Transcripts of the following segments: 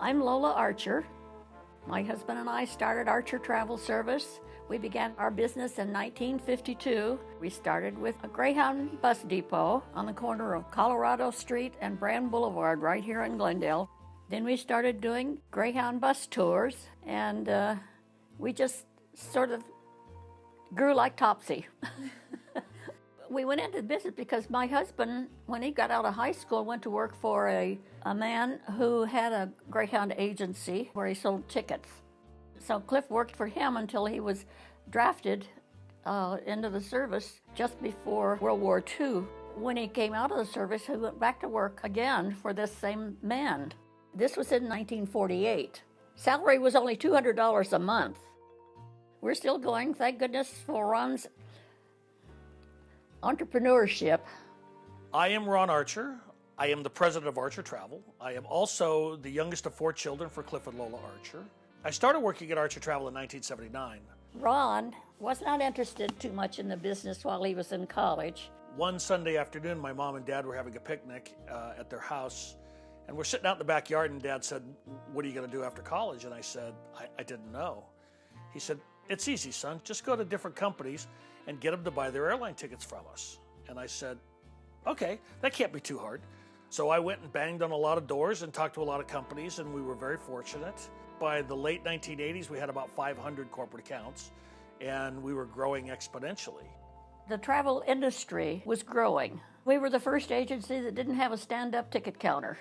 I'm Lola Archer. My husband and I started Archer Travel Service. We began our business in 1952. We started with a Greyhound bus depot on the corner of Colorado Street and Brand Boulevard right here in Glendale. Then we started doing Greyhound bus tours, and we just sort of grew like Topsy. We went into business because my husband, when he got out of high school, went to work for a man who had a Greyhound agency where he sold tickets. So Cliff worked for him until he was drafted into the service just before World War II. When he came out of the service, he went back to work again for this same man. This was in 1948. Salary was only $200 a month. We're still going, thank goodness for Ron's entrepreneurship. I am Ron Archer. I am the president of Archer Travel. I am also the youngest of 4 children for Cliff and Lola Archer. I started working at Archer Travel in 1979. Ron was not interested too much in the business while he was in college. One Sunday afternoon, my mom and dad were having a picnic at their house, and we're sitting out in the backyard, and Dad said, "What are you going to do after college?" And I said, I didn't know. He said, "It's easy, son. Just go to different companies and get them to buy their airline tickets from us." And I said, "Okay, that can't be too hard." So I went and banged on a lot of doors and talked to a lot of companies, and we were very fortunate. By the late 1980s, we had about 500 corporate accounts, and we were growing exponentially. The travel industry was growing. We were the first agency that didn't have a stand-up ticket counter.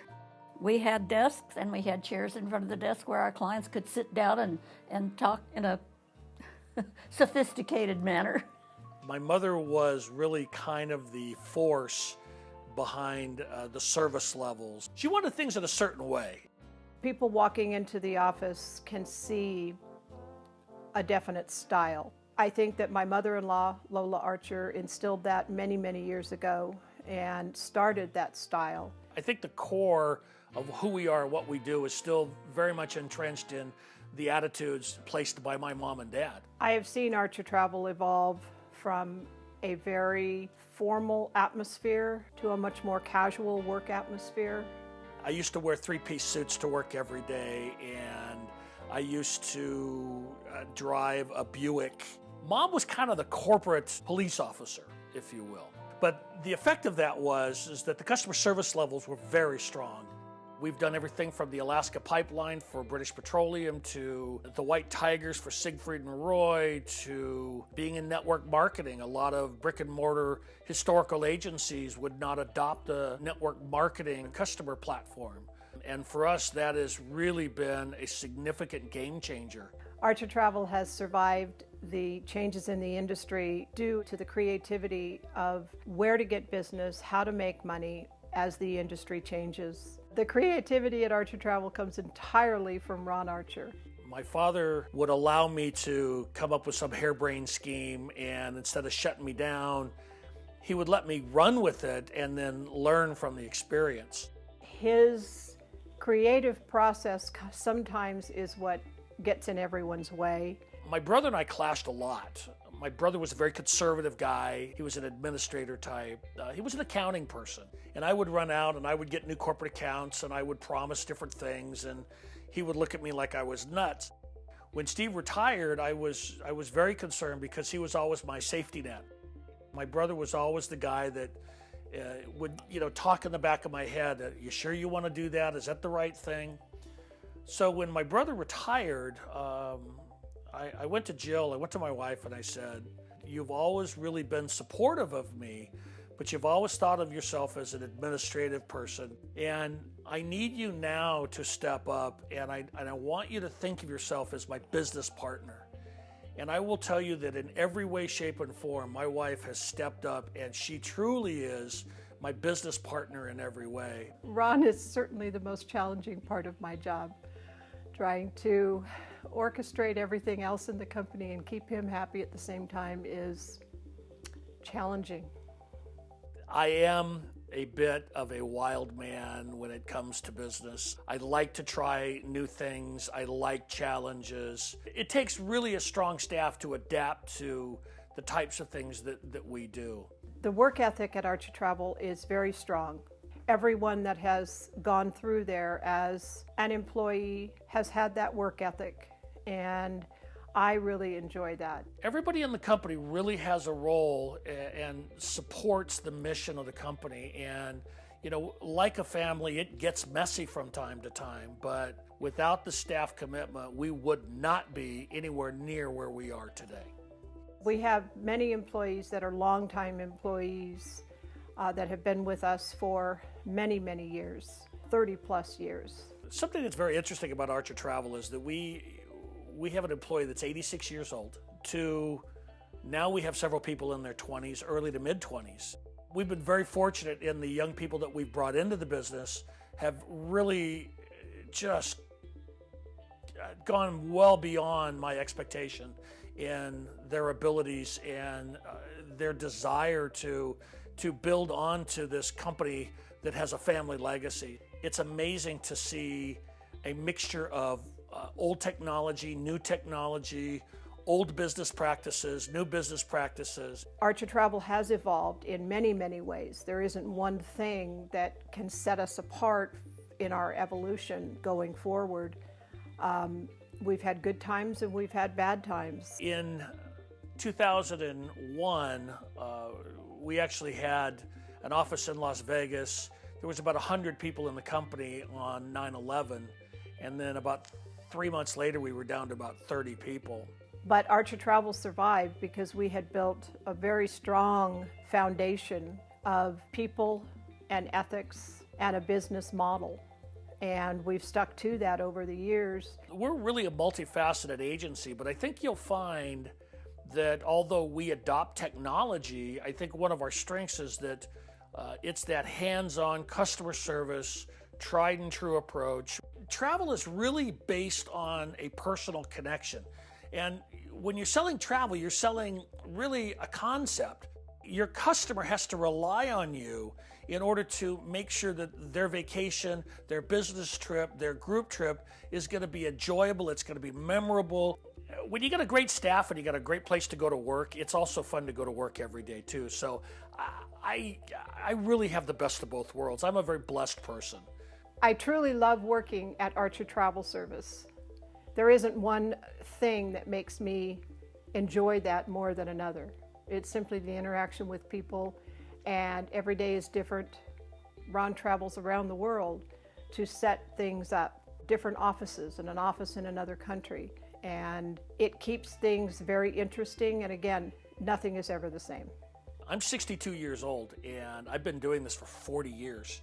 We had desks, and we had chairs in front of the desk where our clients could sit down and talk in a sophisticated manner. My mother was really kind of the force behind the service levels. She wanted things in a certain way. People walking into the office can see a definite style. I think that my mother-in-law, Lola Archer, instilled that many, many years ago and started that style. I think the core of who we are and what we do is still very much entrenched in the attitudes placed by my mom and dad. I have seen Archer Travel evolve from a very formal atmosphere to a much more casual work atmosphere. I used to wear 3-piece suits to work every day, and I used to drive a Buick. Mom was kind of the corporate police officer, if you will. But the effect of that is that the customer service levels were very strong. We've done everything from the Alaska Pipeline for British Petroleum to the White Tigers for Siegfried and Roy to being in network marketing. A lot of brick and mortar historical agencies would not adopt a network marketing customer platform. And for us, that has really been a significant game changer. Archer Travel has survived the changes in the industry due to the creativity of where to get business, how to make money as the industry changes. The creativity at Archer Travel comes entirely from Ron Archer. My father would allow me to come up with some harebrained scheme, and instead of shutting me down, he would let me run with it and then learn from the experience. His creative process sometimes is what gets in everyone's way. My brother and I clashed a lot. My brother was a very conservative guy. He was an administrator type. He was an accounting person. And I would run out and I would get new corporate accounts and I would promise different things, and he would look at me like I was nuts. When Steve retired, I was very concerned because he was always my safety net. My brother was always the guy that would talk in the back of my head, "You sure you want to do that? Is that the right thing?" So when my brother retired, I went to Jill, I went to my wife, and I said, "You've always really been supportive of me, but you've always thought of yourself as an administrative person. And I need you now to step up, and I want you to think of yourself as my business partner." And I will tell you that in every way, shape, and form, my wife has stepped up, and she truly is my business partner in every way. Ron is certainly the most challenging part of my job. Trying to orchestrate everything else in the company and keep him happy at the same time is challenging. I am a bit of a wild man when it comes to business. I like to try new things. I like challenges. It takes really a strong staff to adapt to the types of things that we do. The work ethic at Archer Travel is very strong. everyone that has gone through there as an employee has had that work ethic, and I really enjoy that. Everybody in the company really has a role and supports the mission of the company. And, you know, like a family, it gets messy from time to time, but without the staff commitment, we would not be anywhere near where we are today. We have many employees that are longtime employees that have been with us for many, many years, 30 plus years. Something that's very interesting about Archer Travel is that we have an employee that's 86 years old to now we have several people in their 20s, early to mid 20s. We've been very fortunate in the young people that we've brought into the business have really just gone well beyond my expectation in their abilities and their desire to build onto this company that has a family legacy. It's amazing to see a mixture of old technology, new technology, old business practices, new business practices. Archer Travel has evolved in many, many ways. There isn't one thing that can set us apart in our evolution going forward. We've had good times and we've had bad times. In 2001, we actually had an office in Las Vegas. There was about 100 people in the company on 9/11, and then about 3 months later, we were down to about 30 people. But Archer Travel survived because we had built a very strong foundation of people and ethics and a business model. And we've stuck to that over the years. We're really a multifaceted agency, but I think you'll find that although we adopt technology, I think one of our strengths is that it's that hands-on customer service, tried and true approach. Travel is really based on a personal connection. And when you're selling travel, you're selling really a concept. Your customer has to rely on you in order to make sure that their vacation, their business trip, their group trip is going to be enjoyable, it's going to be memorable. When you got a great staff and you got a great place to go to work, it's also fun to go to work every day too. So I really have the best of both worlds. I'm a very blessed person. I truly love working at Archer Travel Service. There isn't one thing that makes me enjoy that more than another. It's simply the interaction with people, and every day is different. Ron travels around the world to set things up, different offices and an office in another country. And it keeps things very interesting, and again, nothing is ever the same. I'm 62 years old, and I've been doing this for 40 years.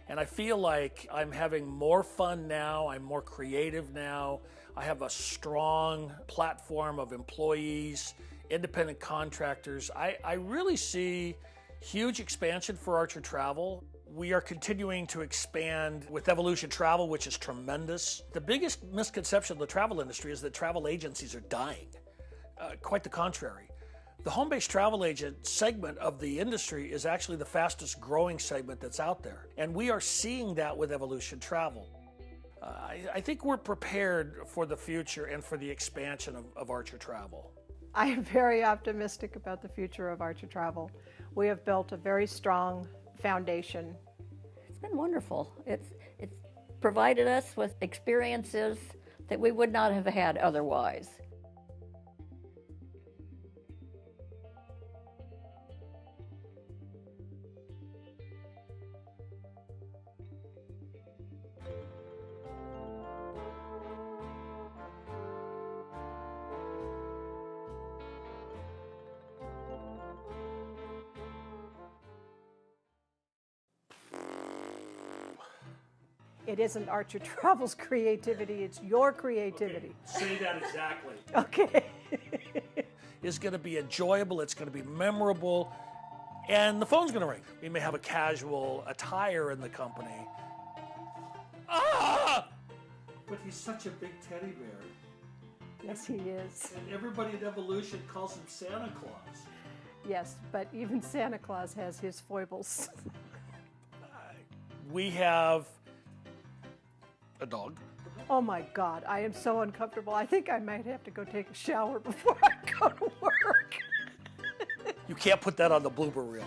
And I feel like I'm having more fun now, I'm more creative now. I have a strong platform of employees, independent contractors. I really see huge expansion for Archer Travel. We are continuing to expand with Evolution Travel, which is tremendous. The biggest misconception of the travel industry is that travel agencies are dying. Quite the contrary. The home-based travel agent segment of the industry is actually the fastest growing segment that's out there. And we are seeing that with Evolution Travel. I think we're prepared for the future and for the expansion of Archer Travel. I am very optimistic about the future of Archer Travel. We have built a very strong foundation. It's been wonderful. It's provided us with experiences that we would not have had otherwise. It isn't Archer Travel's creativity, it's your creativity. Say that exactly. Okay. It's going to be enjoyable, it's going to be memorable, and the phone's going to ring. We may have a casual attire in the company. Ah! But he's such a big teddy bear. Yes, he is. And everybody at Evolution calls him Santa Claus. Yes, but even Santa Claus has his foibles. We have a dog. Oh my God, I am so uncomfortable. I think I might have to go take a shower before I go to work. You can't put that on the blooper reel.